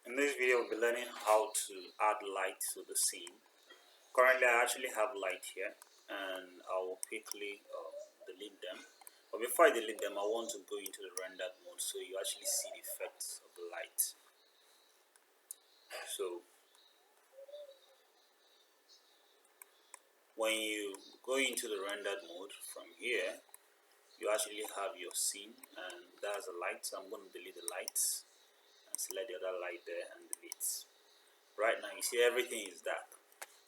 In this video, we'll be learning how to add light to the scene. Currently, I actually have light here, and I will quickly delete them. But before I delete them, I want to go into the rendered mode so you actually see the effects of the light. So, when you go into the rendered mode from here, you actually have your scene, and that's the light. So I'm going to delete the lights and select the other light there and delete. Right now, you see everything is dark.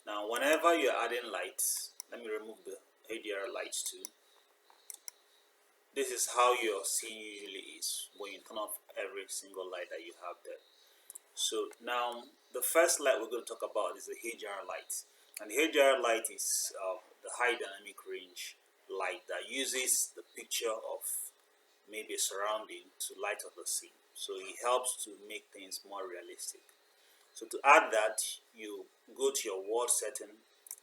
Now, whenever you're adding lights, let me remove the HDR lights too. This is how your scene usually is when you turn off every single light that you have there. So now, the first light we're going to talk about is the HDR light. And the HDR light is the high dynamic range light that uses the picture of maybe a surrounding to light up the scene. So it helps to make things more realistic. So to add that, you go to your world setting,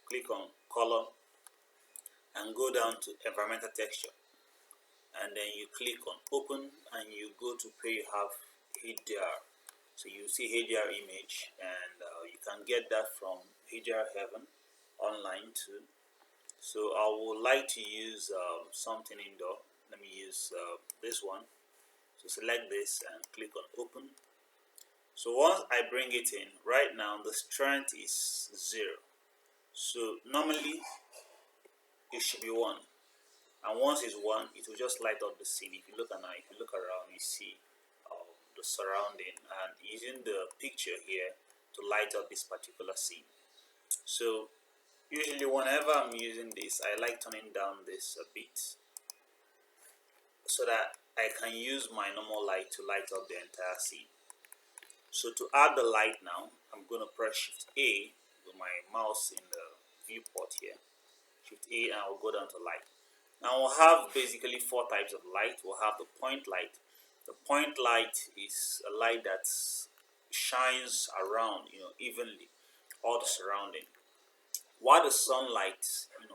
click on color, and go down to environmental texture, and then you click on open, and you go to where you have HDR. So you see HDR image, and you can get that from HDR Heaven online too. So I would like to use something indoor. Let me use this one. So select this and click on open. So once I bring it in, right now the strength is 0. So normally it should be 1. And once it's 1, it will just light up the scene. If you look at now, if you look around, you see the surrounding and using the picture here to light up this particular scene. So usually whenever I'm using this, I like turning down this a bit so that I can use my normal light to light up the entire scene. So to add the light now, I'm going to press Shift A with my mouse in the viewport here. Shift A, and I'll go down to light. Now we'll have basically 4 types of light. We'll have the point light. The point light is a light that shines around, evenly, all the surrounding. While the sunlight,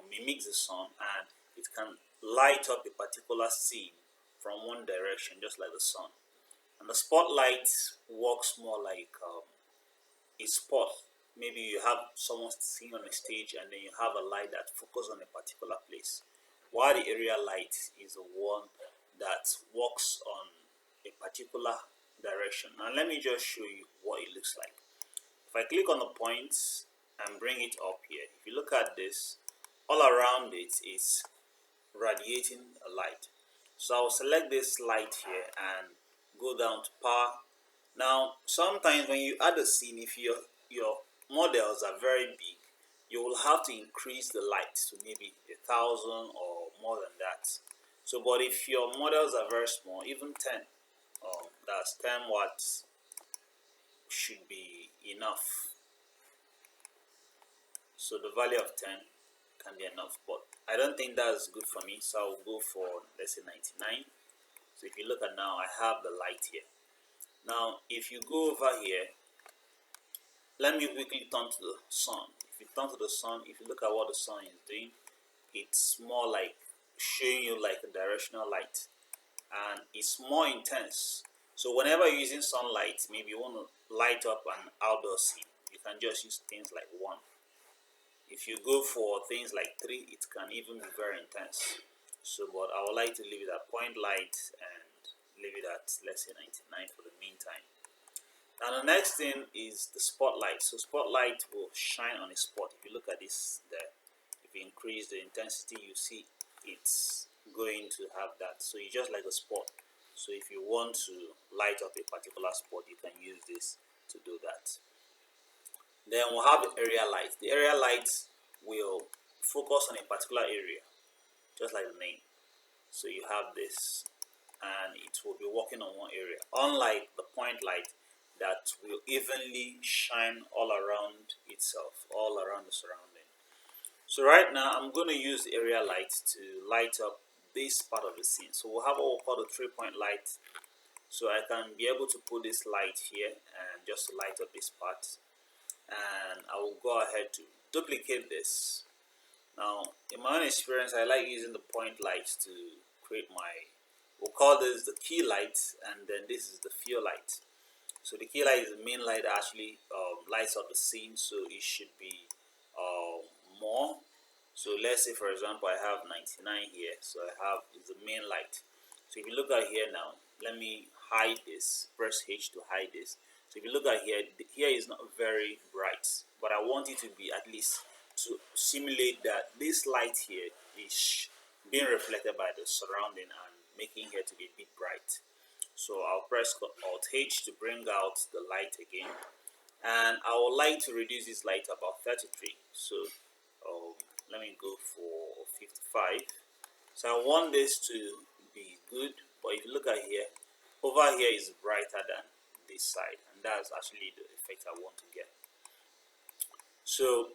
mimics the sun, and it can light up a particular scene from one direction, just like the sun. And the spotlight works more like a spot. Maybe you have someone sitting on a stage, and then you have a light that focuses on a particular place. While the area light is the one that works on a particular direction. Now let me just show you what it looks like. If I click on the points and bring it up here, if you look at this, all around it is radiating a light. So I'll select this light here and go down to power. Now sometimes when you add a scene, if your models are very big, you will have to increase the light to maybe 1,000 or more than that. So but if your models are very small, even 10, that's 10 watts should be enough. So the value of 10 can be enough, but I don't think that's good for me, so I'll go for, let's say, 99. So if you look at now, I have the light here. Now if you go over here, let me quickly turn to the sun. If you turn to the sun, if you look at what the sun is doing, it's more like showing you like a directional light, and it's more intense. So whenever you're using sunlight, maybe you want to light up an outdoor scene, you can just use things like 1. If you go for things like 3, it can even be very intense. So but I would like to leave it at point light and leave it at, let's say, 99 for the meantime. Now the next thing is the spotlight. So spotlight will shine on a spot. If you look at this there, if you increase the intensity, you see it's going to have that. So it's just like a spot. So if you want to light up a particular spot, you can use this to do that. Then we'll have the area light. The area light will focus on a particular area, just like the name. So you have this, and it will be working on one area, unlike the point light that will evenly shine all around itself, all around the surrounding. So right now I'm going to use the area light to light up this part of the scene. So we'll have what we call the 3-point light. So I can be able to put this light here and just to light up this part, and I will go ahead to duplicate this. Now in my own experience, I like using the point lights to create my, we'll call this the key light, and then this is the fill light. So the key light is the main light that actually lights up the scene, so it should be more. So let's say for example I have 99 here, so I have is the main light. So if you look at here now, let me hide this, press H to hide this. So if you look at here, here is not very bright, but I want it to be at least to simulate that this light here is being reflected by the surrounding and making here to be a bit bright. So I'll press Alt H to bring out the light again, and I would like to reduce this light to about 33. So let me go for 55. So I want this to be good, but if you look at here, over here is brighter than this side, and that's actually the effect I want to get. So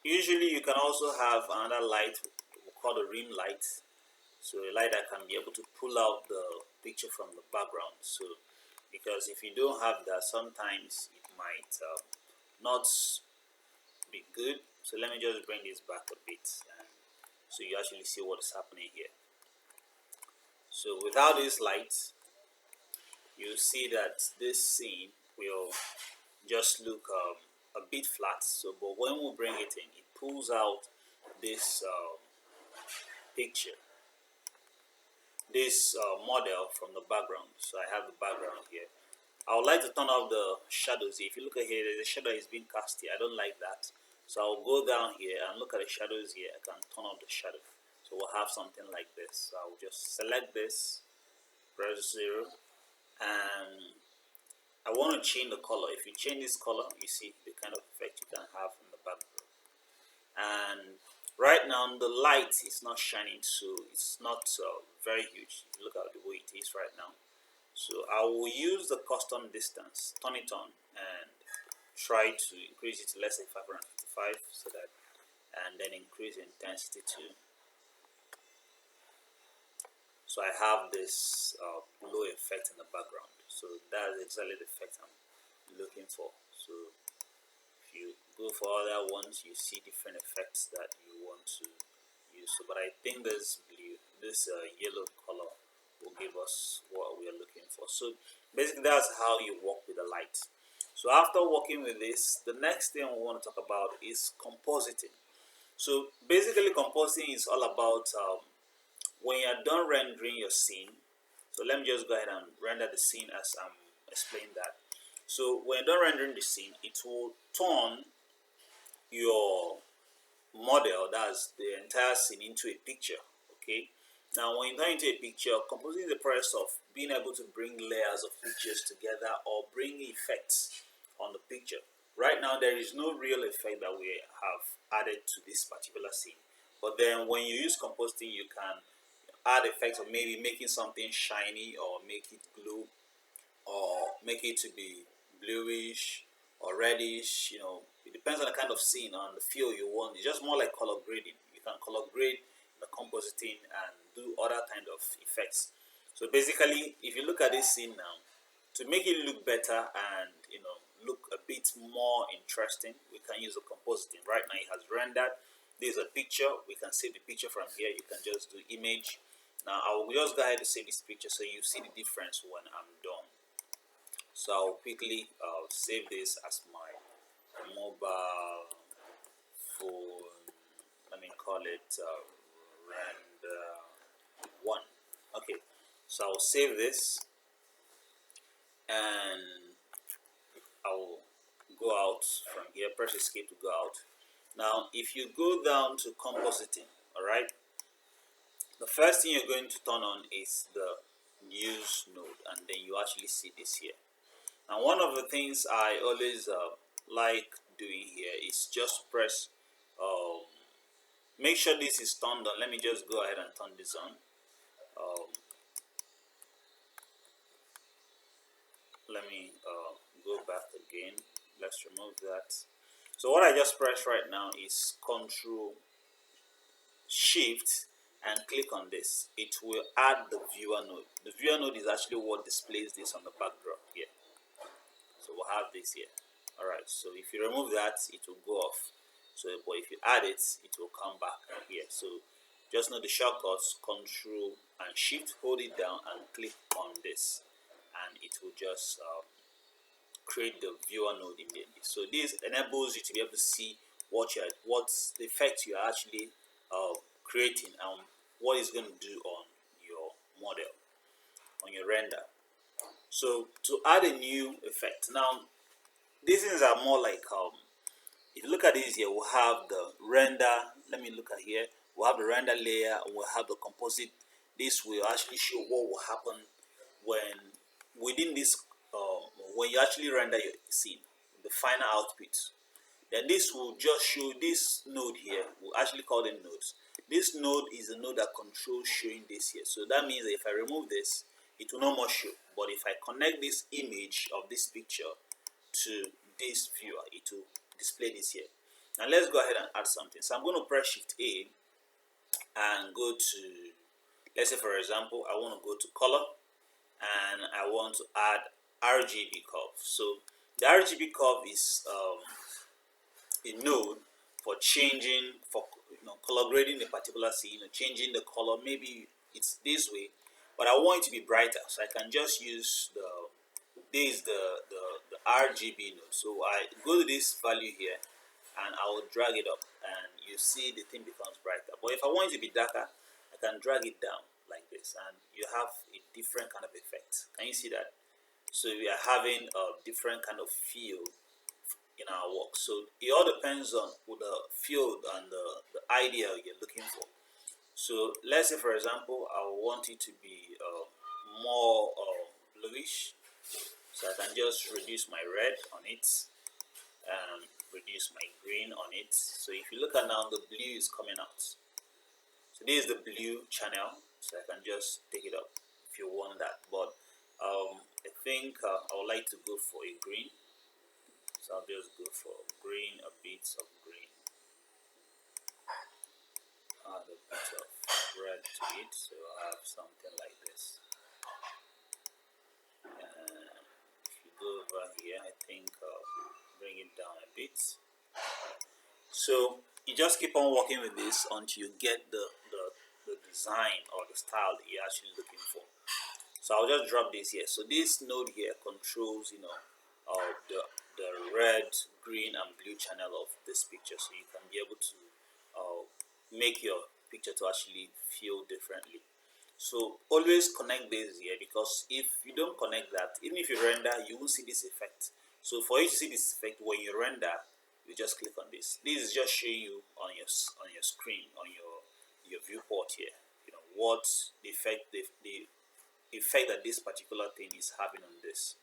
usually you can also have another light we call the rim light. So a light that can be able to pull out the picture from the background. So because if you don't have that, sometimes it might not be good. So let me just bring this back a bit, and so you actually see what is happening here. So without this light, you see that this scene will just look a bit flat. So but when we bring it in, it pulls out this picture, this model from the background. So I have the background here. I would like to turn off the shadows here. If you look at here, the shadow is being cast here. I don't like that. So I'll go down here and look at the shadows here. I can turn off the shadow. So we'll have something like this. So I'll just select this, press 0, and I want to change the color. If you change this color, you see the kind of effect you can have in the background. And right now the light is not shining, so it's not very huge. If you look at the way it is right now. So I will use the custom distance, turn it on, and try to increase it to, let's say, 555, so that, and then increase the intensity too. So I have this glow effect in the background. So that's exactly the effect I'm looking for. So if you go for other ones, you see different effects that you want to use. So, but I think this blue, this yellow color will give us what we are looking for. So basically that's how you work with the light. So after working with this, the next thing we want to talk about is compositing. So basically compositing is all about when you're done rendering your scene. So let me just go ahead and render the scene as I'm explaining that. So when you're done rendering the scene, it will turn your model, that's the entire scene, into a picture. Okay, now when you turn into a picture, compositing is the process of being able to bring layers of pictures together or bring effects on the picture. Right now there is no real effect that we have added to this particular scene, but then when you use compositing, you can add effects of maybe making something shiny, or make it glow, or make it to be bluish or reddish. You know, it depends on the kind of scene, on the feel you want. It's just more like color grading. You can color grade the compositing and do other kind of effects. So basically, if you look at this scene now, to make it look better and look a bit more interesting, we can use the compositing. Right now it has rendered. This is a picture. We can save the picture from here. You can just do image. Now I will just go ahead and save this picture so you see the difference when I'm done. So I'll quickly save this as my mobile phone. Let me call it render 1. Okay, so I'll save this and I'll go out from here. Press escape to go out. Now if you go down to compositing, alright, the first thing you're going to turn on is the news node, and then you actually see this here. And one of the things I always like doing here is just press, make sure this is turned on. Let me just go ahead and turn this on. Let me go back again. Let's remove that. So what I just pressed right now is Control Shift and click on this. It will add the viewer node. The viewer node is actually what displays this on the backdrop here. So we'll have this here. Alright, so if you remove that, it will go off. So but if you add it, it will come back here. So just know the shortcuts, Control and Shift, hold it down and click on this, and it will just create the viewer node immediately. So this enables you to be able to see what's the effect you are actually creating and what it's going to do on your model, on your render. So to add a new effect, now these things are more like if you look at this here, we'll have the render. Let me look at here. We'll have the render layer and we'll have the composite. This will actually show what will happen when within this when you actually render your scene, the final output. Then this will just show this node here. We'll actually call them nodes. This node is a node that controls showing this here. So that means that if I remove this, it will no more show. But if I connect this image of this picture to this viewer, it will display this here. Now let's go ahead and add something. So I'm going to press Shift A and go to, let's say for example, I want to go to color and I want to add RGB curve. So the RGB curve is a node for changing, for color grading a particular scene, changing the color. Maybe it's this way, but I want it to be brighter, so I can just use the RGB node. So I go to this value here and I will drag it up and you see the thing becomes brighter. But if I want it to be darker, I can drag it down like this and you have a different kind of effect. Can you see that? So we are having a different kind of feel in our work. So it all depends on the field and the idea you're looking for. So let's say for example I want it to be more bluish, so I can just reduce my red on it and reduce my green on it. So if you look at now, the blue is coming out. So this is the blue channel, so I can just take it up if you want that. But I think I would like to go for a green, so I'll just go for green, a bit of green, add a bit of red to it, so I have something like this. If you go over here, I think bring it down a bit. So you just keep on working with this until you get the design or the style that you're actually looking for. So I'll just drop this here. So this node here controls, the red, green, and blue channel of this picture. So you can be able to make your picture to actually feel differently. So always connect this here, because if you don't connect that, even if you render, you won't see this effect. So for you to see this effect when you render, you just click on this. This is just showing you on your screen, on your viewport here, what the effect that this particular thing is having on this.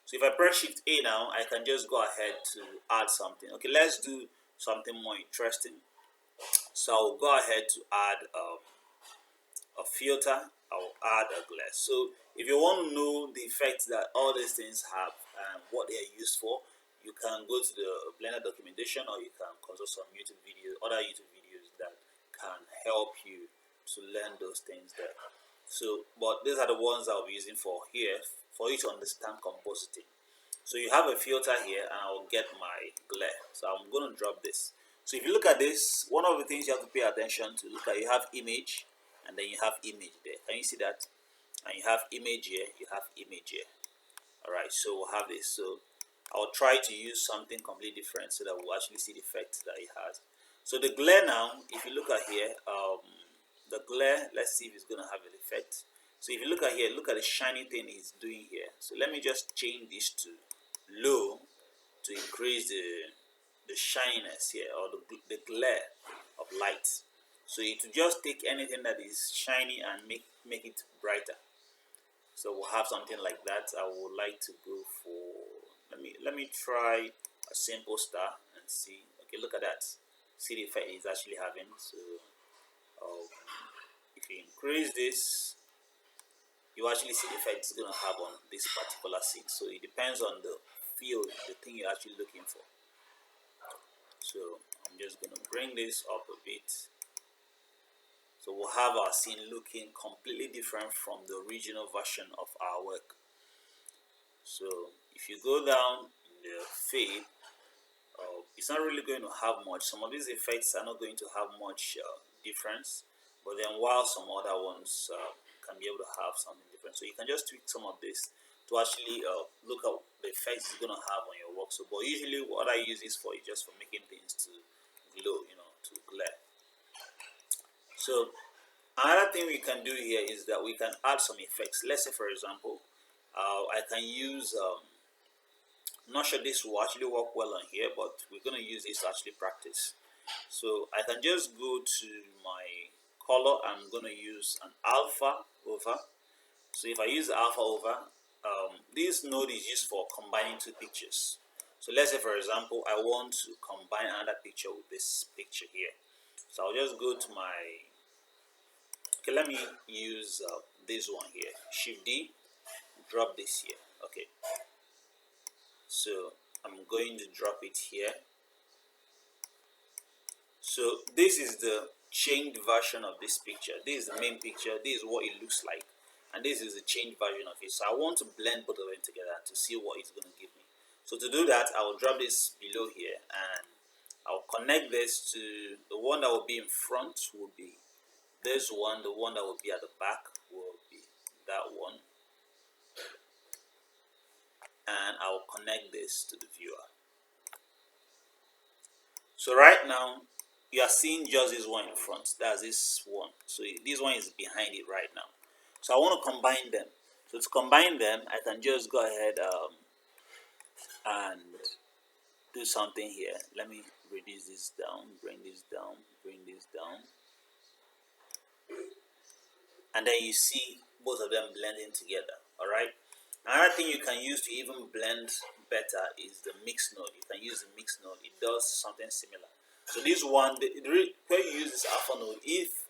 So if I press Shift A now, I can just go ahead to add something. Okay, let's do something more interesting. So I'll go ahead to add a filter. I'll add a glare. So if you want to know the effects that all these things have and what they are used for, you can go to the Blender documentation, or you can consult some YouTube videos, other YouTube videos that can help you to learn those things there. So, but these are the ones I'll be using for here for you to understand compositing. So you have a filter here, and I'll get my glare. So I'm going to drop this. So if you look at this, one of the things you have to pay attention to, look at, you have image, and then you have image there. Can you see that? And you have image here, you have image here. Alright, so we'll have this. So I'll try to use something completely different so that we'll actually see the effect that it has. So the glare now, if you look at here, the glare, let's see if it's going to have an effect. So if you look at here, look at the shiny thing it's doing here. So let me just change this to low to increase the shininess here, or the glare of light. So it will just take anything that is shiny and make it brighter. So we'll have something like that. I would like to go for, let me try a simple star and see. Okay, look at that. See the effect it's actually having. So if you increase this, you actually see the effect it's going to have on this particular scene. So it depends on the field, the thing you're actually looking for. So I'm just going to bring this up a bit. So we'll have our scene looking completely different from the original version of our work. So if you go down in the fade, it's not really going to have much. Some of these effects are not going to have much difference, but then while some other ones can be able to have something different. So you can just tweak some of this to actually look at the effects it's going to have on your work. So, but usually what I use this for is just for making things to glow, to glare. So another thing we can do here is that we can add some effects. Let's say, for example, I can use, I'm not sure this will actually work well on here, but we're going to use this to actually practice. So I can just go to my color. I'm going to use an alpha over. So if I use alpha over, this node is used for combining two pictures. So let's say, for example, I want to combine another picture with this picture here. So I'll just go to my, okay, let me use this one here. Shift D, drop this here. Okay. So I'm going to drop it here. So this is the changed version of this picture. This is the main picture. This is what it looks like. And this is the changed version of it. So I want to blend both of them together to see what it's going to give me. So to do that, I will drop this below here and I'll connect this to the one that will be in front will be this one. The one that will be at the back will be that one. And I will connect this to the viewer. So right now, you are seeing just this one in front. That's this one. So this one is behind it right now. So I want to combine them. So to combine them, I can just go ahead and do something here. Let me reduce this down, bring this down, bring this down. And then you see both of them blending together. All right. Another thing you can use to even blend better is the mix node. You can use the mix node. It does something similar. So this one, where you use this alpha node, if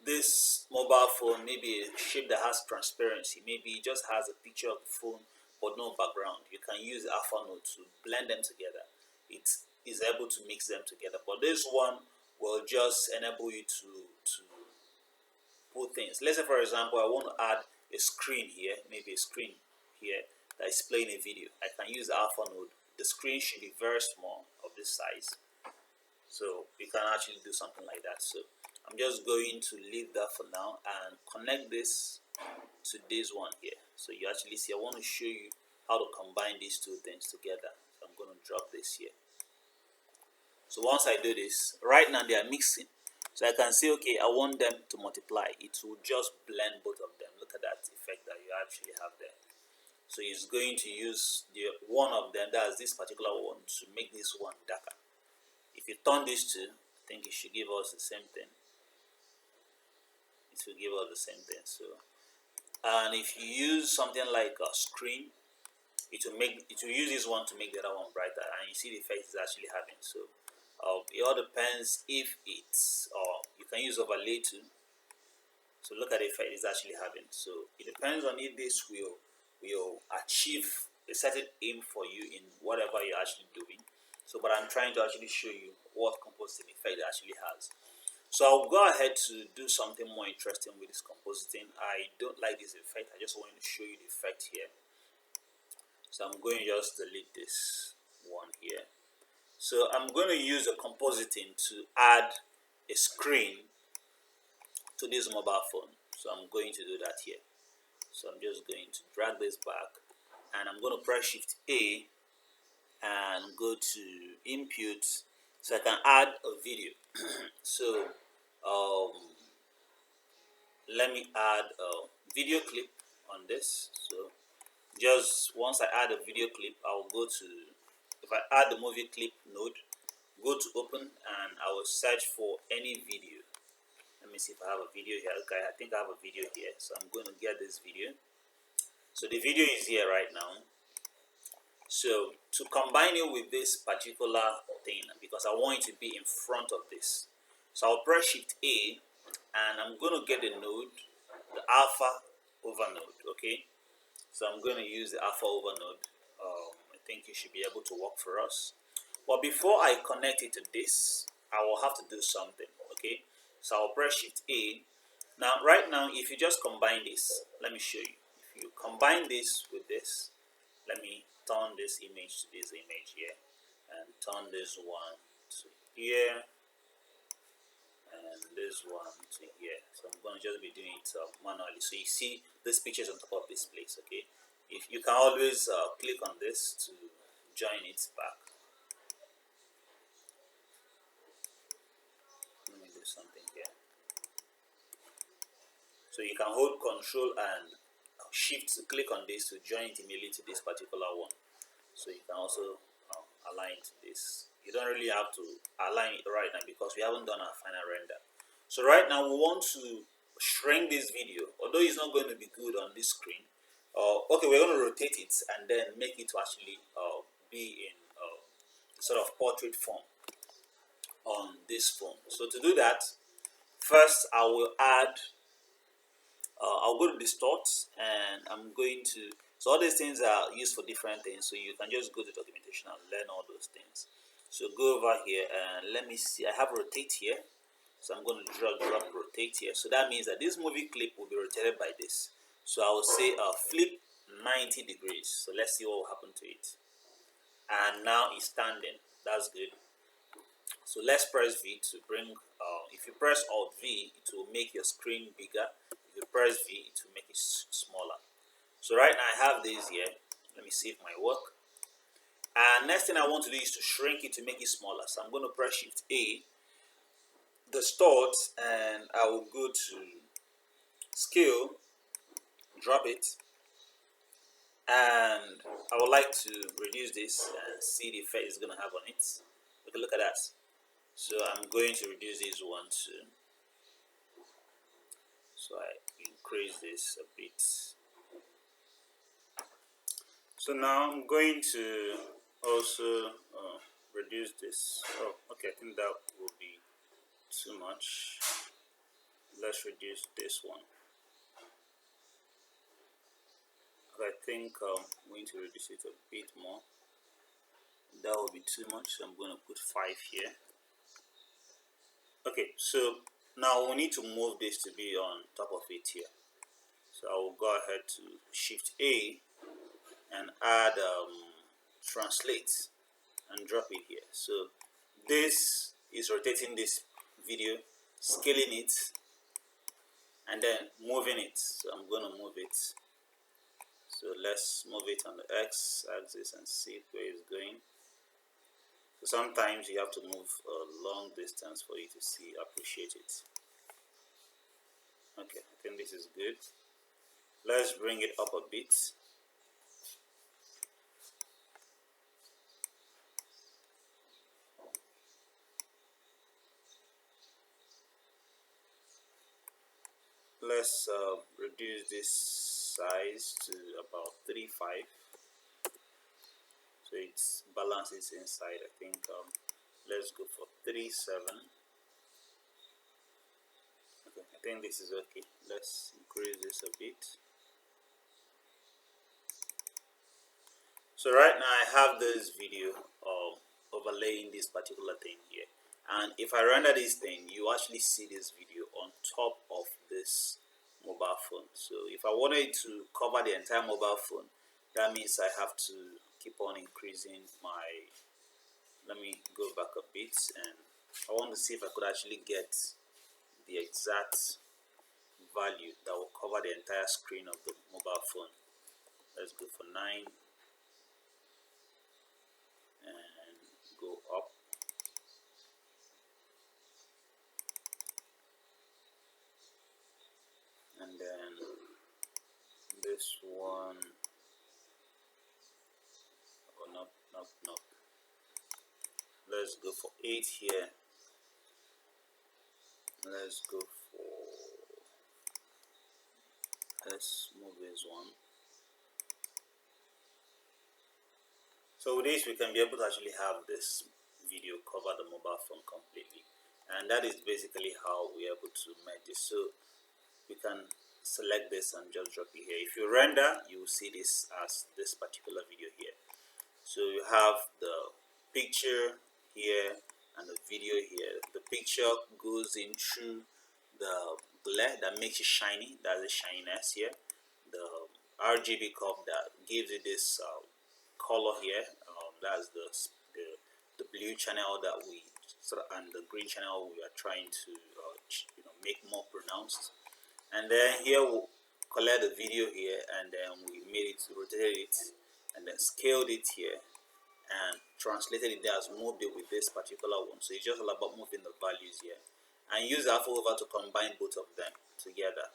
this mobile phone maybe a shape that has transparency, maybe it just has a picture of the phone but no background, you can use the alpha node to blend them together. It is able to mix them together. But this one will just enable you to put things. Let's say, for example, I want to add a screen here, maybe a screen here that is playing a video. I can use the alpha node. The screen should be very small, of this size. So you can actually do something like that. So I'm just going to leave that for now and connect this to this one here. So you actually see, I want to show you how to combine these two things together. So I'm going to drop this here. So once I do this, right now they are mixing. So I can say, okay, I want them to multiply. It will just blend both of them. Look at that effect that you actually have there. So it's going to use the one of them, that's this particular one, to make this one darker. If you turn these two, I think it should give us the same thing. It will give us the same thing. So, and if you use something like a screen, it will use this one to make the other one brighter, and you see the effect it's actually having. So it all depends if it's, or you can use overlay too. So look at the effect it's actually having. So it depends on if this will achieve a certain aim for you in whatever you're actually doing. So, but I'm trying to actually show you what compositing effect it actually has. So I'll go ahead to do something more interesting with this compositing. I don't like this effect. I just want to show you the effect here. So I'm going to just delete this one here. So I'm going to use the compositing to add a screen to this mobile phone. So I'm going to do that here. So I'm just going to drag this back and I'm going to press Shift A and go to input so I can add a video. So let me add a video clip on this. So just once I add a video clip, I'll go to, if I add the movie clip node, go to open and I will search for any video. Let me see if I have a video here. Okay, I think I have a video here. So I'm going to get this video. So the video is here right now. So to combine it with this particular thing, because I want it to be in front of this, so I'll press Shift A and I'm going to get the node, the alpha over node. Okay, so I'm going to use the alpha over node. I think it should be able to work for us. But before I connect it to this, I will have to do something. Okay, so I'll press Shift A. Now, right now, if you just combine this, let me show you. If you combine this with this, let me turn this image to this image here, and turn this one to here, and this one to here. So I'm going to just be doing it manually. So you see this picture is on top of this place. Okay, If you can always click on this to join it back. Let me do something here. So you can hold Control and Shift to click on this to join it immediately to this particular one. So you can also align to this. You don't really have to align it right now because we haven't done our final render. So right now we want to shrink this video, although it's not going to be good on this screen. Okay, we're going to rotate it and then make it to actually be in sort of portrait form on this phone. So to do that, first I will add I'll go to distort, and I'm going to, so all these things are used for different things, so you can just go to documentation and learn all those things. So go over here and let me see, I have rotate here, so I'm going to drag rotate here. So that means that this movie clip will be rotated by this. So I will say flip 90 degrees. So let's see what will happen to it. And now it's standing. That's good. So let's press V to bring, if you press Alt V, it will make your screen bigger. If you press V, it will make it smaller. So right now I have this here. Let me see if my work. And next thing I want to do is to shrink it to make it smaller. So I'm going to press Shift A, distort, and I will go to scale, drop it, and I would like to reduce this and see the effect it's going to have on it. Okay, look at that. So I'm going to reduce this one too. So I increase this a bit. So now I'm going to also reduce this. Oh, okay, I think that will be too much. Let's reduce this one. I think I'm going to reduce it a bit more. That will be too much, so I'm going to put 5 here. Okay, so now we need to move this to be on top of it here. So I will go ahead to Shift A and add translate and drop it here. So this is rotating this video, scaling it, and then moving it. So I'm going to move it. So let's move it on the X axis and see where it's going. So sometimes you have to move a long distance for you to appreciate it. Okay, I think this is good. Let's bring it up a bit. Let's reduce this size to about 3.5. So it's balances inside. I think let's go for 3.7. Okay, I think this is okay. Let's increase this a bit. So right now I have this video overlaying this particular thing here, and if I render this thing, you actually see this video on top of this mobile phone. So if I wanted to cover the entire mobile phone, that means I have to keep on increasing my, let me go back a bit, and I want to see if I could actually get the exact value that will cover the entire screen of the mobile phone. Let's go for 9 and go up. And then this one, oh no. Let's go for 8 here. Let's go for, let's move this one. So with this, we can be able to actually have this video cover the mobile phone completely, and that is basically how we're able to make this. So we can select this and just drop it here. If you render, you will see this as this particular video here. So you have the picture here and the video here. The picture goes in through the glare that makes it shiny. That's the shininess here. The RGB curve that gives it this color here. That's the blue channel that we and the green channel we are trying to make more pronounced. And then here collect the video here, and then we made it, rotated it, and then scaled it here, and translated it there, as moved it with this particular one. So it's just all about moving the values here, and use the alpha over to combine both of them together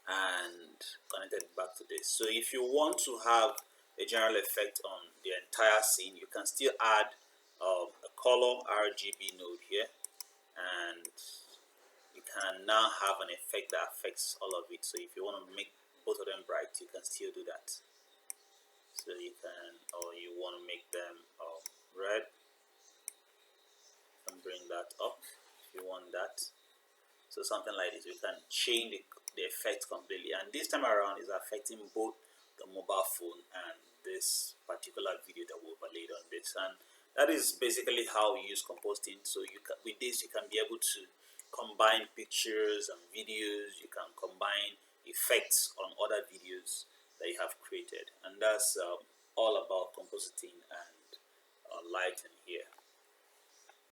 and connected back to this. So if you want to have a general effect on the entire scene, you can still add a color RGB node here, and you can now have an effect that affects all of it. So if you want to make both of them bright, you can still do that. So you can, or you want to make them red, you can bring that up if you want that. So something like this, we can change the effect completely, and this time around is affecting both the mobile phone and this particular video that we overlaid on this. And that is basically how we use compositing. So you can, with this you can be able to combine pictures and videos, you can combine effects on other videos that you have created, and that's all about compositing and lighting here.